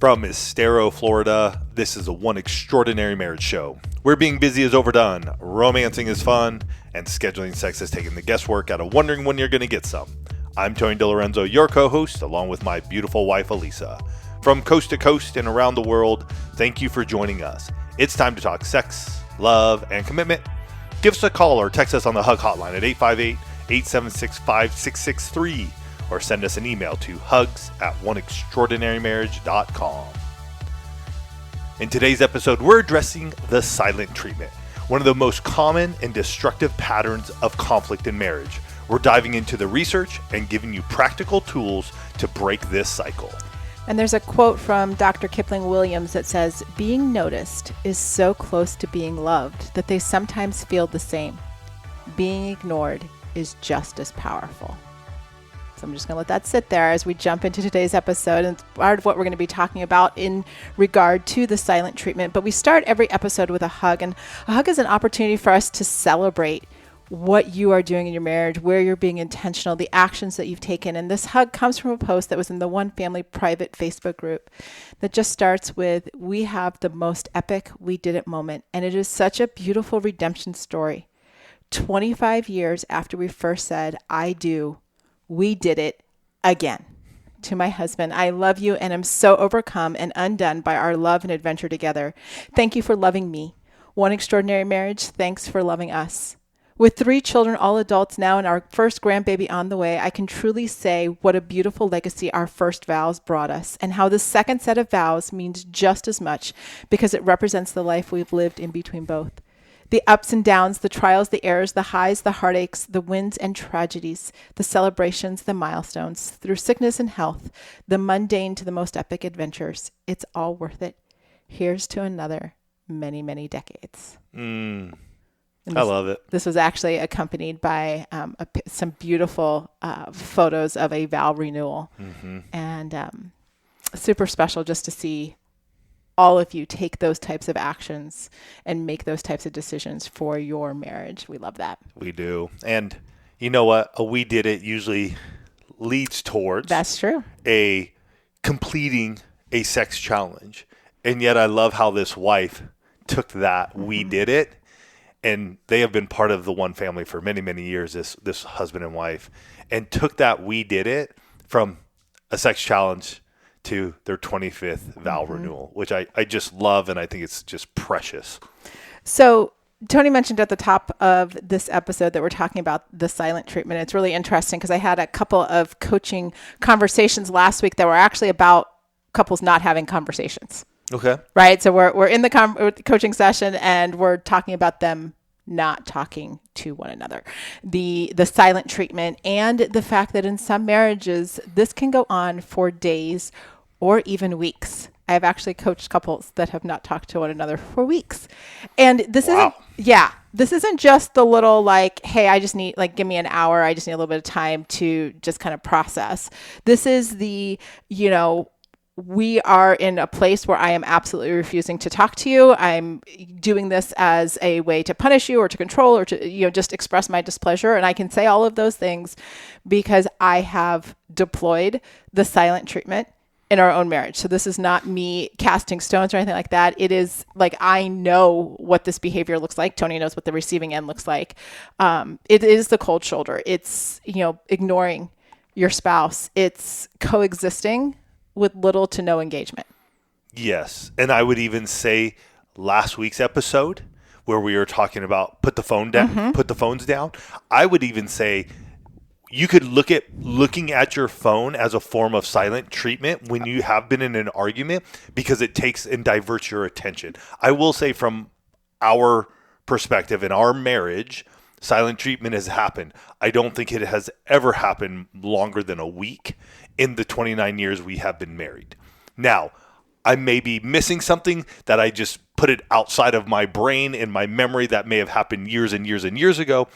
From Estero, Florida, this is a One Extraordinary Marriage show. Where being busy is overdone, romancing is fun, and scheduling sex has taken the guesswork out of wondering when you're going to get some. I'm Tony DiLorenzo, your co-host, along with my beautiful wife, Elisa. From coast to coast and around the world, thank you for joining us. It's time to talk sex, love, and commitment. Give us a call or text us on the HUG hotline at 858-876-5663. Or send us an email to hugs@oneextraordinarymarriage.com. In today's episode, we're addressing the silent treatment, one of the most common and destructive patterns of conflict in marriage. We're diving into the research and giving you practical tools to break this cycle. And there's a quote from Dr. Kipling Williams that says, "Being noticed is so close to being loved that they sometimes feel the same. Being ignored is just as powerful." So I'm just going to let that sit there as we jump into today's episode and part of what we're going to be talking about in regard to the silent treatment. But we start every episode with a hug, and a hug is an opportunity for us to celebrate what you are doing in your marriage, where you're being intentional, the actions that you've taken. And this hug comes from a post that was in the One Family private Facebook group that just starts with, "We have the most epic we did it moment." And it is such a beautiful redemption story. 25 years after we first said, "I do," we did it again. To my husband, "I love you and am so overcome and undone by our love and adventure together. Thank you for loving me. One Extraordinary Marriage, thanks for loving us." With 3 children, all adults now, and our first grandbaby on the way, I can truly say what a beautiful legacy our first vows brought us, and how the second set of vows means just as much because it represents the life we've lived in between both. The ups and downs, the trials, the errors, the highs, the heartaches, the wins and tragedies, the celebrations, the milestones, through sickness and health, the mundane to the most epic adventures. It's all worth it. Here's to another many, many decades. I love it. This was actually accompanied by some beautiful photos of a vow renewal. And super special just to see all of you take those types of actions and make those types of decisions for your marriage. We love that. We do. And you know what? A "we did it" usually leads towards That's true. a completing a sex challenge. And yet I love how this wife took that "we did it," and they have been part of the One Family for many, many years, this husband and wife, and took that "we did it" from a sex challenge to their 25th vow renewal, which I just love, and I think it's just precious. So Tony mentioned at the top of this episode that we're talking about the silent treatment. It's really interesting because I had a couple of coaching conversations last week that were actually about couples not having conversations. Okay. Right? So we're in the coaching session and we're talking about them not talking to one another, the silent treatment, and the fact that in some marriages, this can go on for days or even weeks. I've actually coached couples that have not talked to one another for weeks. And this this isn't just the little like, "Hey, I just need, like, give me an hour. I just need a little bit of time to just kind of process." This is the, we are in a place where I am absolutely refusing to talk to you. I'm doing this as a way to punish you or to control or to, just express my displeasure. And I can say all of those things because I have deployed the silent treatment in our own marriage. So this is not me casting stones or anything like that. It is like, I know what this behavior looks like. Tony knows what the receiving end looks like. It is the cold shoulder. It's, ignoring your spouse. It's coexisting with little to no engagement. Yes. And I would even say last week's episode where we were talking about put the phone down, put the phones down. I would even say you could looking at your phone as a form of silent treatment when you have been in an argument, because it takes and diverts your attention. I will say from our perspective in our marriage, silent treatment has happened. I don't think it has ever happened longer than a week in the 29 years we have been married. Now, I may be missing something that I just put it outside of my brain and my memory that may have happened years and years and years ago.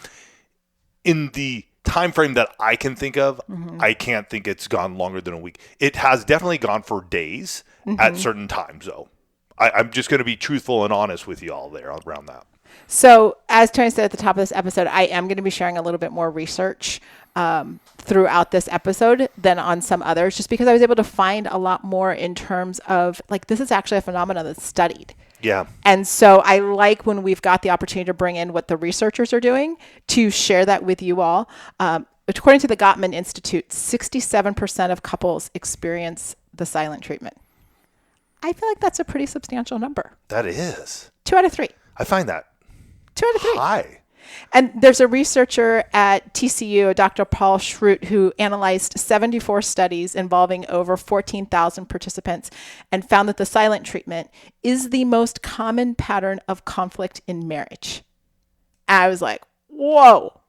In the time frame that I can think of, I can't think it's gone longer than a week. It has definitely gone for days at certain times, though. I'm just going to be truthful and honest with you all there around that. So, as Tony said at the top of this episode, I am going to be sharing a little bit more research throughout this episode than on some others, just because I was able to find a lot more in terms of like, this is actually a phenomenon that's studied. Yeah. And so I like when we've got the opportunity to bring in what the researchers are doing to share that with you all. According to the Gottman Institute, 67% of couples experience the silent treatment. I feel like that's a pretty substantial number. That is. 2 out of 3. I find that 2 out of 3. high. And there's a researcher at TCU, Dr. Paul Schrute, who analyzed 74 studies involving over 14,000 participants and found that the silent treatment is the most common pattern of conflict in marriage. And I was like, whoa.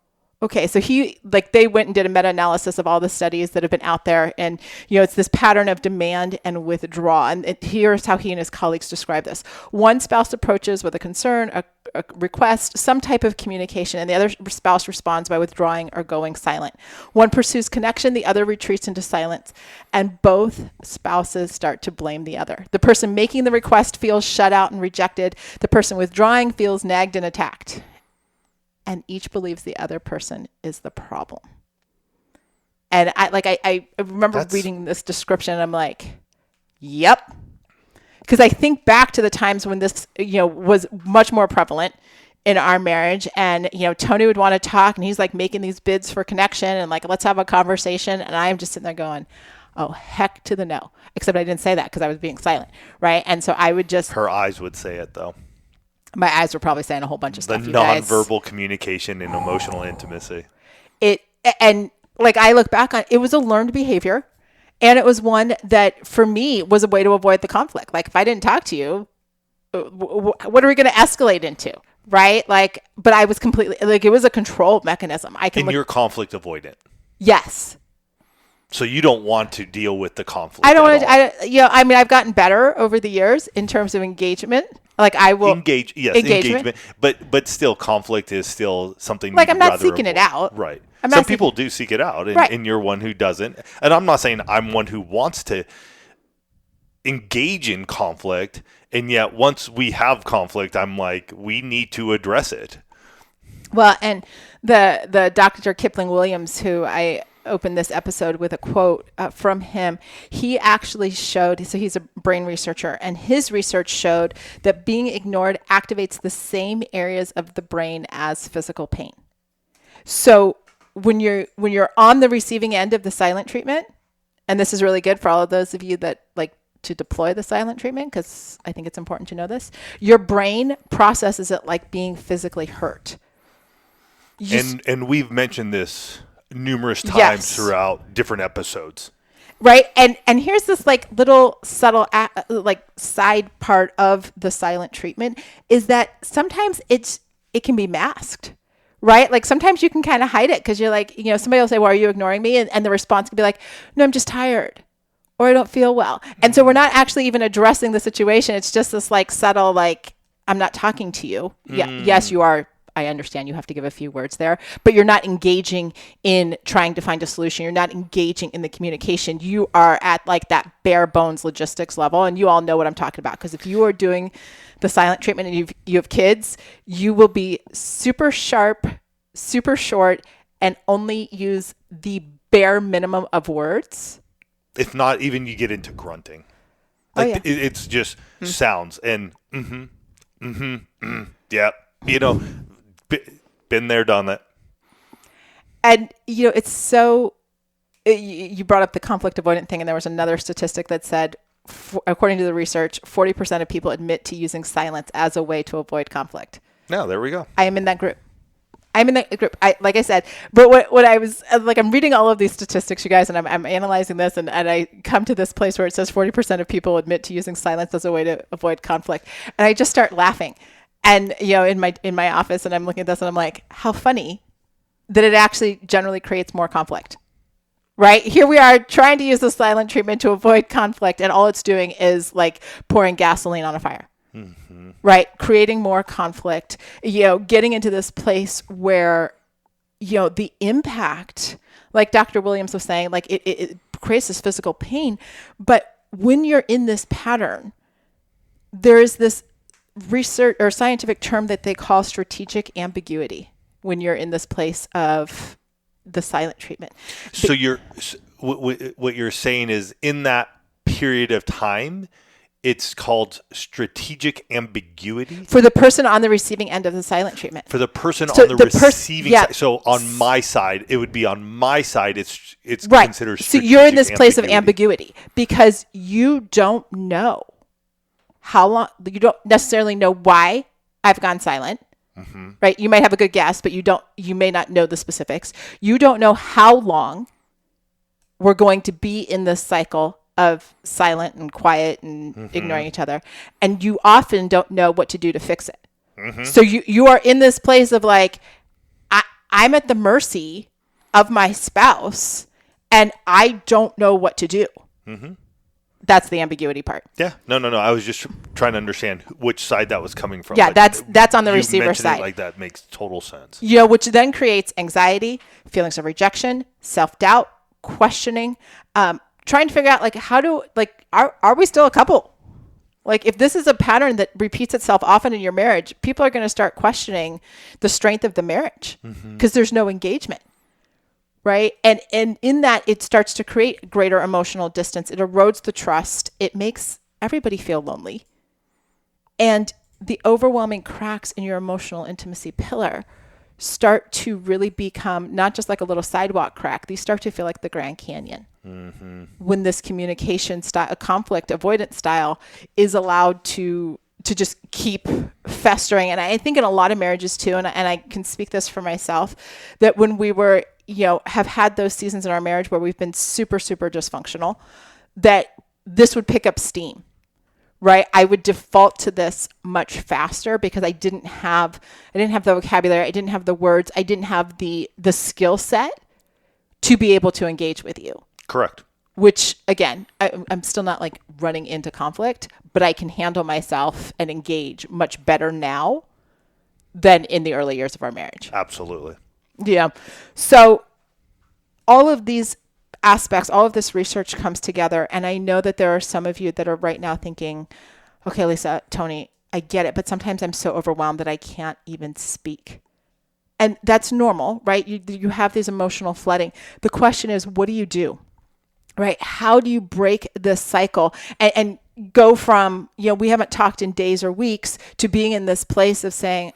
Okay, so they went and did a meta-analysis of all the studies that have been out there, and it's this pattern of demand and withdraw. And here's how he and his colleagues describe this: one spouse approaches with a concern, a request, some type of communication, and the other spouse responds by withdrawing or going silent. One pursues connection, the other retreats into silence, and both spouses start to blame the other. The person making the request feels shut out and rejected. The person withdrawing feels nagged and attacked. And each believes the other person is the problem. And I remember reading this description and I'm like, yep. Because I think back to the times when this, was much more prevalent in our marriage. And, Tony would want to talk and he's like making these bids for connection and like, let's have a conversation. And I'm just sitting there going, oh, heck to the no. Except I didn't say that because I was being silent. Right. And so I would just. Her eyes would say it though. My eyes were probably saying a whole bunch of stuff. The nonverbal communication and emotional intimacy. And I look back on it was a learned behavior, and it was one that for me was a way to avoid the conflict. Like if I didn't talk to you, what are we going to escalate into, right? But I was completely it was a control mechanism. You're conflict avoidant. Yes. So you don't want to deal with the conflict. I don't want to. I've gotten better over the years in terms of engagement. Like I will engagement, but still, conflict is still something. Like I'm not seeking it out, right? Some people do seek it out, and you're one who doesn't. And I'm not saying I'm one who wants to engage in conflict, and yet once we have conflict, I'm like, we need to address it. Well, and the Dr. Kipling Williams, who I opened this episode with a quote from him. He actually showed, so he's a brain researcher, and his research showed that being ignored activates the same areas of the brain as physical pain. So when you're on the receiving end of the silent treatment, and this is really good for all of those of you that like to deploy the silent treatment, because I think it's important to know this, your brain processes it like being physically hurt. And we've mentioned this numerous times throughout different episodes. Right. And here's this like little subtle side part of the silent treatment is that sometimes it can be masked, right? Like sometimes you can kind of hide it because you're like, somebody will say, well, are you ignoring me? And the response could be like, no, I'm just tired or I don't feel well. And so we're not actually even addressing the situation. It's just this like subtle, like, I'm not talking to you. Yeah. Yes, you are. I understand you have to give a few words there, but you're not engaging in trying to find a solution. You're not engaging in the communication. You are at like that bare bones logistics level. And you all know what I'm talking about. Because if you are doing the silent treatment and you have kids, you will be super sharp, super short, and only use the bare minimum of words. If not, even you get into grunting. It's just sounds and yeah, been there, done that. And, it's so, you brought up the conflict avoidant thing, and there was another statistic that said, according to the research, 40% of people admit to using silence as a way to avoid conflict. No, there we go. I am in that group. Like I said, but what I was like, I'm reading all of these statistics, you guys, and I'm analyzing this, and I come to this place where it says 40% of people admit to using silence as a way to avoid conflict. And I just start laughing. And, in my office, and I'm looking at this and I'm like, how funny that it actually generally creates more conflict, right? Here we are trying to use the silent treatment to avoid conflict. And all it's doing is like pouring gasoline on a fire, right? Creating more conflict, getting into this place where, the impact, like Dr. Williams was saying, like it creates this physical pain. But when you're in this pattern, there is this research or scientific term that they call strategic ambiguity when you're in this place of the silent treatment. So what you're saying is in that period of time, it's called strategic ambiguity for the person on the receiving end of the silent treatment. For the person on the receiving side. So on my side, it would be on my side. It's right. Considered so you're in this place of ambiguity because you don't know how long. You don't necessarily know why I've gone silent. Mm-hmm. Right? You might have a good guess, but you may not know the specifics. You don't know how long we're going to be in this cycle of silent and quiet and ignoring each other. And you often don't know what to do to fix it. Mm-hmm. So you are in this place of like, I'm at the mercy of my spouse and I don't know what to do. Mm-hmm. That's the ambiguity part. Yeah. No. I was just trying to understand which side that was coming from. Yeah, that's on the receiver side. It like that makes total sense. Which then creates anxiety, feelings of rejection, self-doubt, questioning, trying to figure out are we still a couple? Like if this is a pattern that repeats itself often in your marriage, people are going to start questioning the strength of the marriage because there's no engagement. Right. And in that, it starts to create greater emotional distance. It erodes the trust. It makes everybody feel lonely. And the overwhelming cracks in your emotional intimacy pillar start to really become not just like a little sidewalk crack. These start to feel like the Grand Canyon. Mm-hmm. When this communication style, a conflict avoidance style is allowed to just keep festering. And I think in a lot of marriages too, and I can speak this for myself, that when we were, have had those seasons in our marriage where we've been super, super dysfunctional, that this would pick up steam, right? I would default to this much faster because I didn't have the vocabulary. I didn't have the words. I didn't have the skill set to be able to engage with you. Correct. Which again, I'm still not like running into conflict, but I can handle myself and engage much better now than in the early years of our marriage. Absolutely. Yeah. So all of these aspects, all of this research comes together. And I know that there are some of you that are right now thinking, okay, Lisa, Tony, I get it. But sometimes I'm so overwhelmed that I can't even speak. And that's normal, right? You have these emotional flooding. The question is, what do you do? Right? How do you break this cycle and go from, we haven't talked in days or weeks to being in this place of saying,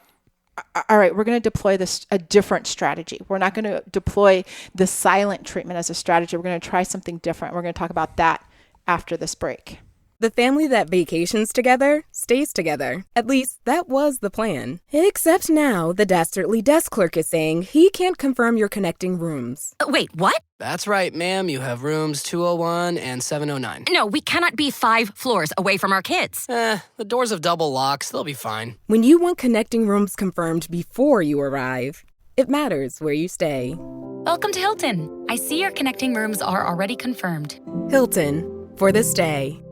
all right, we're going to deploy a different strategy. We're not going to deploy the silent treatment as a strategy. We're going to try something different. We're going to talk about that after this break. The family that vacations together stays together. At least that was the plan. Except now the dastardly desk clerk is saying he can't confirm your connecting rooms. Wait, what? That's right, ma'am. You have rooms 201 and 709. No, we cannot be 5 floors away from our kids. The doors have double locks. They'll be fine. When you want connecting rooms confirmed before you arrive, it matters where you stay. Welcome to Hilton. I see your connecting rooms are already confirmed. Hilton, for the stay.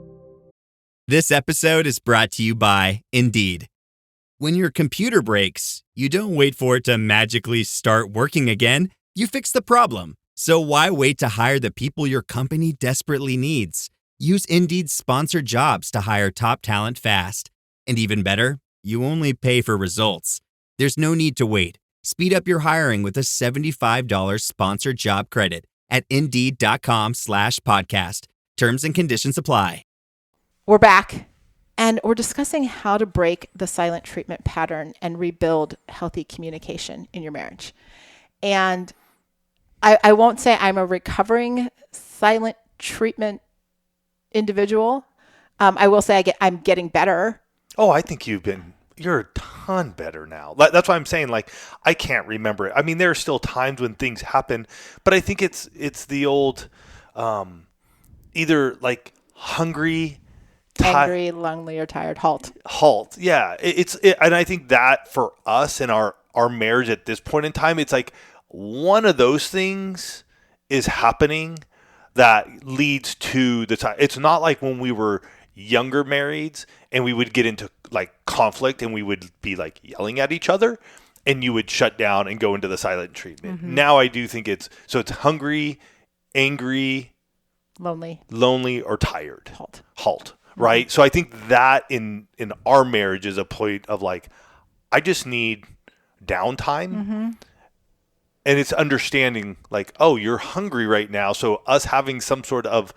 This episode is brought to you by Indeed. When your computer breaks, you don't wait for it to magically start working again. You fix the problem. So why wait to hire the people your company desperately needs? Use Indeed's sponsored jobs to hire top talent fast. And even better, you only pay for results. There's no need to wait. Speed up your hiring with a $75 sponsored job credit at Indeed.com/podcast. Terms and conditions apply. We're back, and we're discussing how to break the silent treatment pattern and rebuild healthy communication in your marriage. And I won't say I'm a recovering silent treatment individual. I will say I'm getting better. Oh, I think you're a ton better now. That's why I'm saying, like, I can't remember it. I mean, there are still times when things happen, but I think it's the old either like hungry, angry, lonely, or tired. Halt. Yeah. And I think that for us in our marriage at this point in time, it's like one of those things is happening that leads to the time. It's not like when we were younger marrieds and we would get into like conflict and we would be like yelling at each other and you would shut down and go into the silent treatment. Mm-hmm. Now I do think it's hungry, angry, lonely, or tired. Halt. right? So I think that in our marriage is a point of like, I just need downtime. And it's understanding like, oh, you're hungry right now. So us having some sort of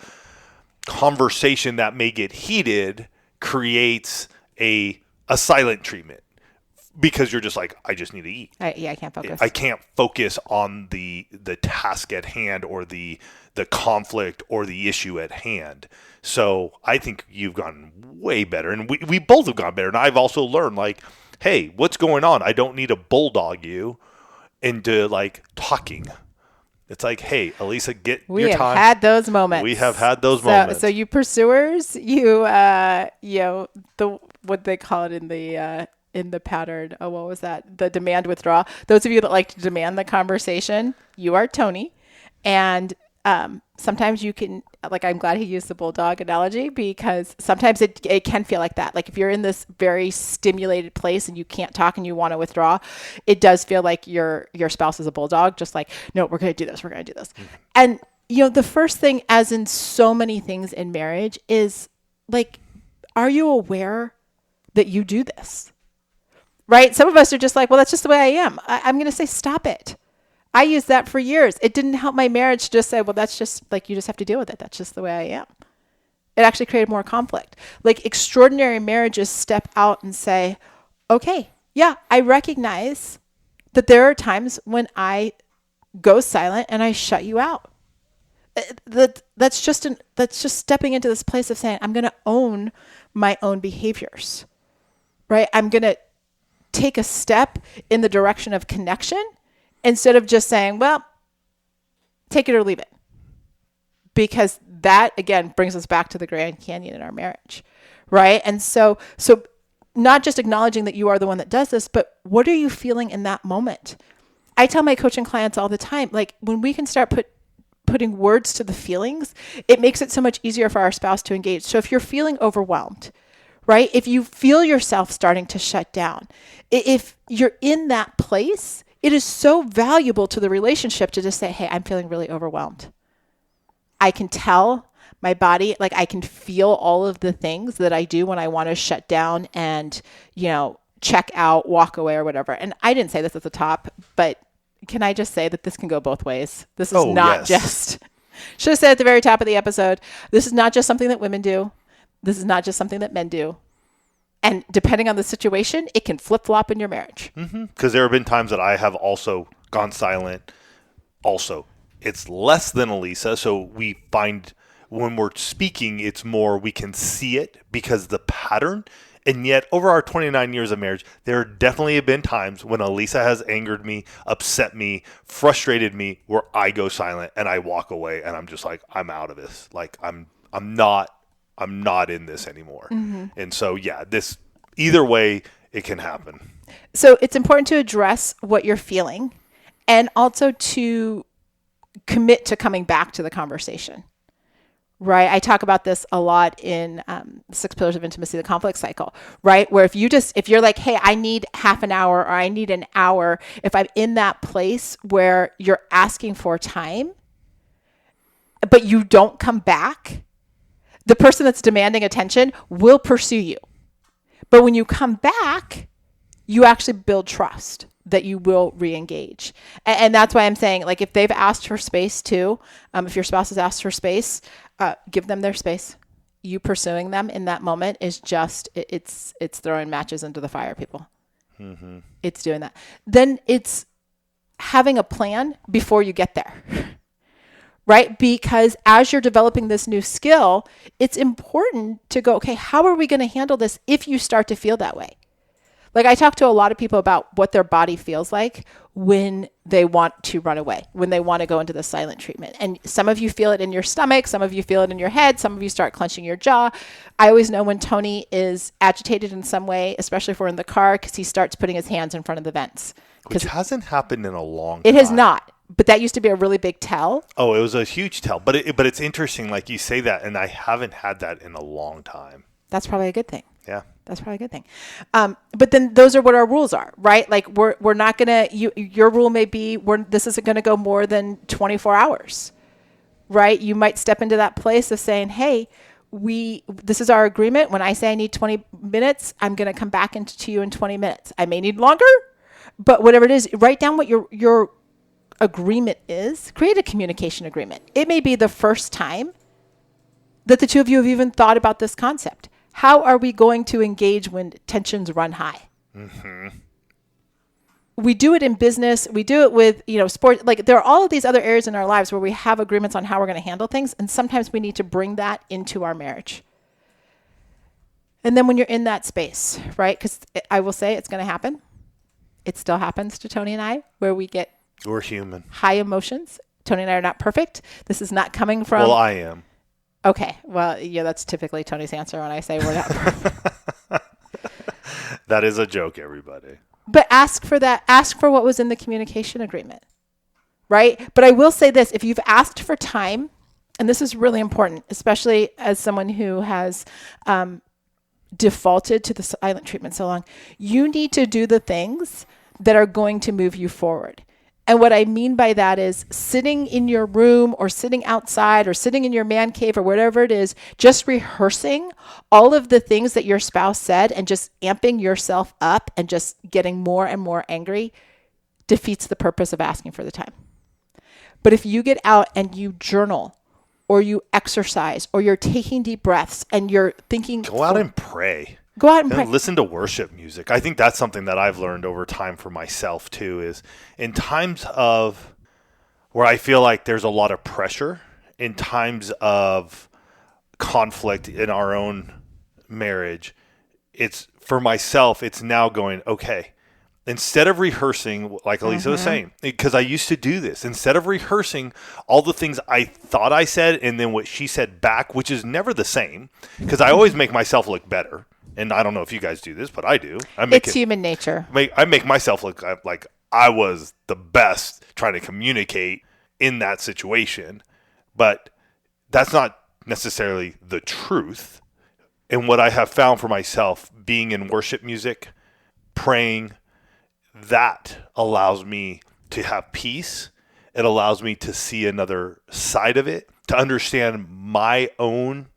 conversation that may get heated creates a silent treatment because you're just like, I just need to eat. I can't focus. I can't focus on the task at hand or the conflict or the issue at hand. So I think you've gone way better. And we both have gone better. And I've also learned like, hey, what's going on? I don't need to bulldog you into like talking. It's like, hey, Elisa, get your time. We have had those moments. We have had those moments. So you pursuers, you know, what they call it in the pattern. Oh, what was that? The demand withdrawal. Those of you that like to demand the conversation, you are Tony. And sometimes you can, like, I'm glad he used the bulldog analogy because sometimes it can feel like that. Like if you're in this very stimulated place and you can't talk and you want to withdraw, it does feel like your spouse is a bulldog, just like, no, we're going to do this. We're going to do this. Mm-hmm. And, you know, the first thing, as in so many things in marriage, is like, are you aware that you do this? Right? Some of us are just like, well, that's just the way I am. I'm going to say, stop it. I used that for years. It didn't help my marriage to just say, well, that's just like, you just have to deal with it. That's just the way I am. It actually created more conflict. Like extraordinary marriages step out and say, okay, yeah, I recognize that there are times when I go silent and I shut you out. That's just stepping into this place of saying, I'm going to own my own behaviors, right? I'm going to take a step in the direction of connection instead of just saying, well, take it or leave it. Because that, again, brings us back to the Grand Canyon in our marriage, right? And so not just acknowledging that you are the one that does this, but what are you feeling in that moment? I tell my coaching clients all the time, like when we can start putting words to the feelings, it makes it so much easier for our spouse to engage. So if you're feeling overwhelmed, right? If you feel yourself starting to shut down, if you're in that place, it is so valuable to the relationship to just say, hey, I'm feeling really overwhelmed. I can tell my body, like I can feel all of the things that I do when I want to shut down and, you know, check out, walk away or whatever. And I didn't say this at the top, but can I just say that this can go both ways? This is not just, should have said at the very top of the episode, this is not just something that women do. This is not just something that men do. And depending on the situation, it can flip-flop in your marriage. Because there have been times that I have also gone silent. Also, it's less than Elisa, so we find when we're speaking, it's more we can see it because the pattern. And yet, over our 29 years of marriage, there definitely have been times when Elisa has angered me, upset me, frustrated me, where I go silent and I walk away and I'm just like, I'm out of this. Like I'm not in this anymore. Mm-hmm. And so, yeah, this either way, it can happen. So it's important to address what you're feeling and also to commit to coming back to the conversation, right? I talk about this a lot in 6 Pillars of Intimacy, the conflict cycle, right? Where if you're like, hey, I need half an hour or I need an hour, if I'm in that place where you're asking for time, but you don't come back, the person that's demanding attention will pursue you. But when you come back, you actually build trust that you will re-engage. And that's why I'm saying, like, if they've asked for space too, if your spouse has asked for space, give them their space. You pursuing them in that moment is just, it's throwing matches into the fire, people. Mm-hmm. It's doing that. Then it's having a plan before you get there. Right? Because as you're developing this new skill, it's important to go, okay, how are we going to handle this if you start to feel that way? Like I talk to a lot of people about what their body feels like when they want to run away, when they want to go into the silent treatment. And some of you feel it in your stomach, some of you feel it in your head, some of you start clenching your jaw. I always know when Tony is agitated in some way, especially if we're in the car, because he starts putting his hands in front of the vents. Which hasn't happened in a long time. It has not. But that used to be a really big tell. Oh, it was a huge tell. But it's interesting, like you say that, and I haven't had that in a long time. That's probably a good thing. Yeah. That's probably a good thing. But then those are what our rules are, right? Like we're not going to, your rule may be this isn't going to go more than 24 hours, right? You might step into that place of saying, hey, this is our agreement. When I say I need 20 minutes, I'm going to come back to you in 20 minutes. I may need longer, but whatever it is, write down what your agreement is. Create a communication agreement. It may be the first time that the two of you have even thought about this concept. How are we going to engage when tensions run high? Mm-hmm. We do it in business. We do it with, sport. Like, there are all of these other areas in our lives where we have agreements on how we're going to handle things. And sometimes we need to bring that into our marriage. And then when you're in that space, right? Because I will say it's going to happen. It still happens to Tony and I, where we're human. High emotions. Tony and I are not perfect. This is not coming from. Well, I am. Okay. Well, yeah, that's typically Tony's answer when I say we're not perfect. That is a joke, everybody. But ask for that. Ask for what was in the communication agreement, right? But I will say this. If you've asked for time, and this is really important, especially as someone who has defaulted to the silent treatment so long, you need to do the things that are going to move you forward. And what I mean by that is sitting in your room or sitting outside or sitting in your man cave or whatever it is, just rehearsing all of the things that your spouse said and just amping yourself up and just getting more and more angry defeats the purpose of asking for the time. But if you get out and you journal or you exercise or you're taking deep breaths and you're thinking... Go out and pray. Go out and pray. Listen to worship music. I think that's something that I've learned over time for myself too, is in times of where I feel like there's a lot of pressure, in times of conflict in our own marriage, it's for myself, it's now going, okay, instead of rehearsing, like Elisa was saying, because I used to do this, instead of rehearsing all the things I thought I said and then what she said back, which is never the same, because I always make myself look better. And I don't know if you guys do this, but I do. It's human nature. I make myself look like I was the best trying to communicate in that situation. But that's not necessarily the truth. And what I have found for myself, being in worship music, praying, that allows me to have peace. It allows me to see another side of it, to understand my own,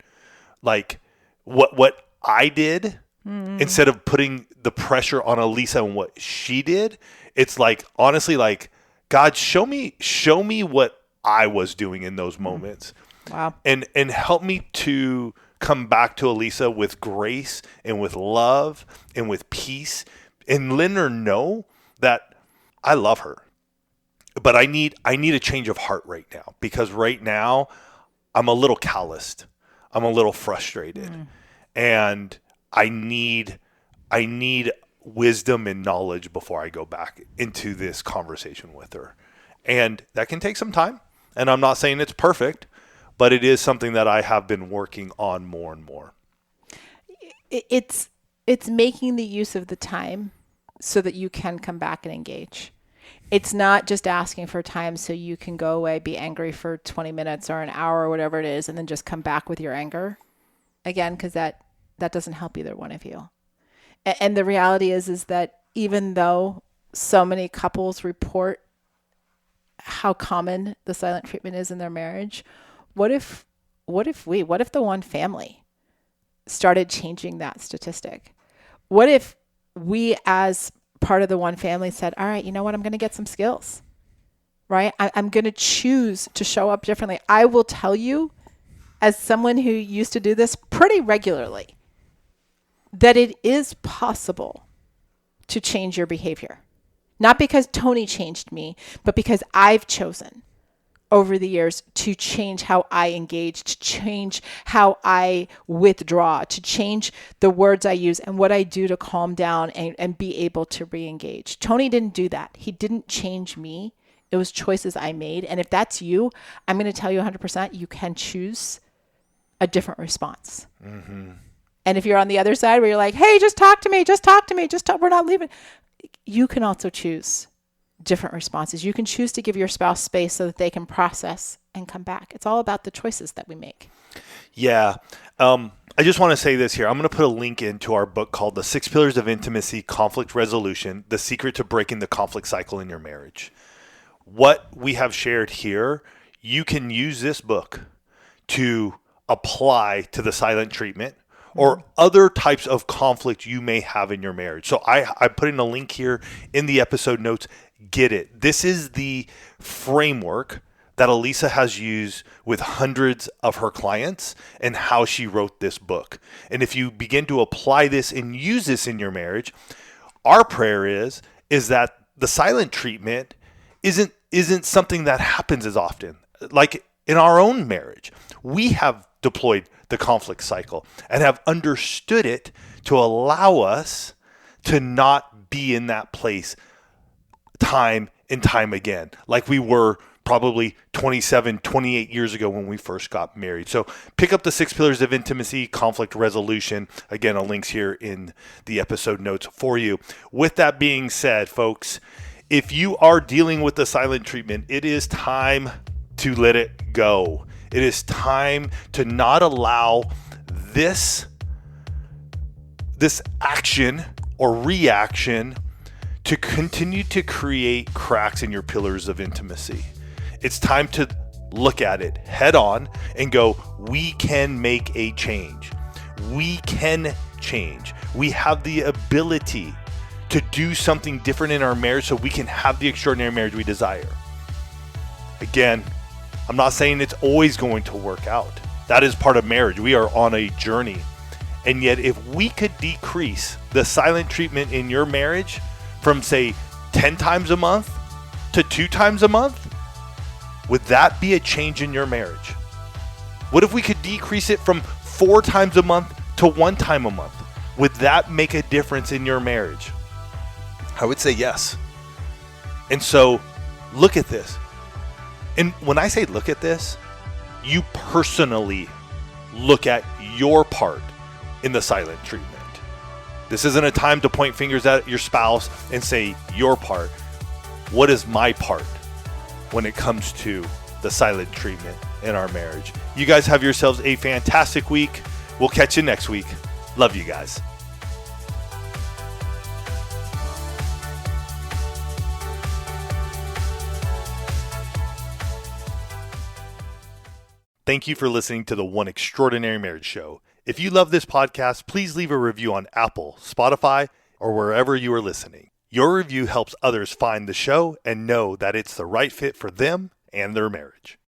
like, what I did, instead of putting the pressure on Elisa and what she did. It's like, honestly, like, God, show me what I was doing in those moments. Wow. And help me to come back to Elisa with grace and with love and with peace, and let her know that I love her. But I need a change of heart right now, because right now I'm a little calloused. I'm a little frustrated. And I need wisdom and knowledge before I go back into this conversation with her. And that can take some time. And I'm not saying it's perfect, but it is something that I have been working on more and more. It's making the use of the time so that you can come back and engage. It's not just asking for time so you can go away, be angry for 20 minutes or an hour or whatever it is, and then just come back with your anger again, because that doesn't help either one of you. And the reality is that even though so many couples report how common the silent treatment is in their marriage, what if the one family started changing that statistic? What if we, as part of the one family, said, all right, you know what? I'm going to get some skills, right? I'm going to choose to show up differently. I will tell you, as someone who used to do this pretty regularly, that it is possible to change your behavior. Not because Tony changed me, but because I've chosen over the years to change how I engage, to change how I withdraw, to change the words I use and what I do to calm down and be able to re-engage. Tony didn't do that. He didn't change me. It was choices I made. And if that's you, I'm going to tell you 100%, you can choose a different response. Mm-hmm. And if you're on the other side where you're like, hey, just talk to me, we're not leaving. You can also choose different responses. You can choose to give your spouse space so that they can process and come back. It's all about the choices that we make. Yeah. I just want to say this here. I'm going to put a link into our book called The 6 Pillars of Intimacy, Conflict Resolution, The Secret to Breaking the Conflict Cycle in Your Marriage. What we have shared here, you can use this book to apply to the silent treatment or other types of conflict you may have in your marriage. So I put in a link here in the episode notes. Get it. This is the framework that Elisa has used with hundreds of her clients and how she wrote this book. And if you begin to apply this and use this in your marriage, our prayer is that the silent treatment isn't something that happens as often. Like in our own marriage, we have deployed the conflict cycle and have understood it to allow us to not be in that place time and time again, like we were probably 27, 28 years ago when we first got married. So pick up the 6 Pillars of Intimacy, Conflict Resolution. Again, a link's here in the episode notes for you. With that being said, folks, if you are dealing with the silent treatment, it is time to let it go. It is time to not allow this action or reaction to continue to create cracks in your pillars of intimacy. It's time to look at it head on and go, we can make a change. We can change. We have the ability to do something different in our marriage so we can have the extraordinary marriage we desire. Again, I'm not saying it's always going to work out. That is part of marriage. We are on a journey. And yet, if we could decrease the silent treatment in your marriage from, say, 10 times a month to 2 times a month, would that be a change in your marriage? What if we could decrease it from 4 times a month to 1 time a month? Would that make a difference in your marriage? I would say yes. And so, look at this. And when I say look at this, you personally look at your part in the silent treatment. This isn't a time to point fingers at your spouse and say your part. What is my part when it comes to the silent treatment in our marriage? You guys have yourselves a fantastic week. We'll catch you next week. Love you guys. Thank you for listening to the One Extraordinary Marriage Show. If you love this podcast, please leave a review on Apple, Spotify, or wherever you are listening. Your review helps others find the show and know that it's the right fit for them and their marriage.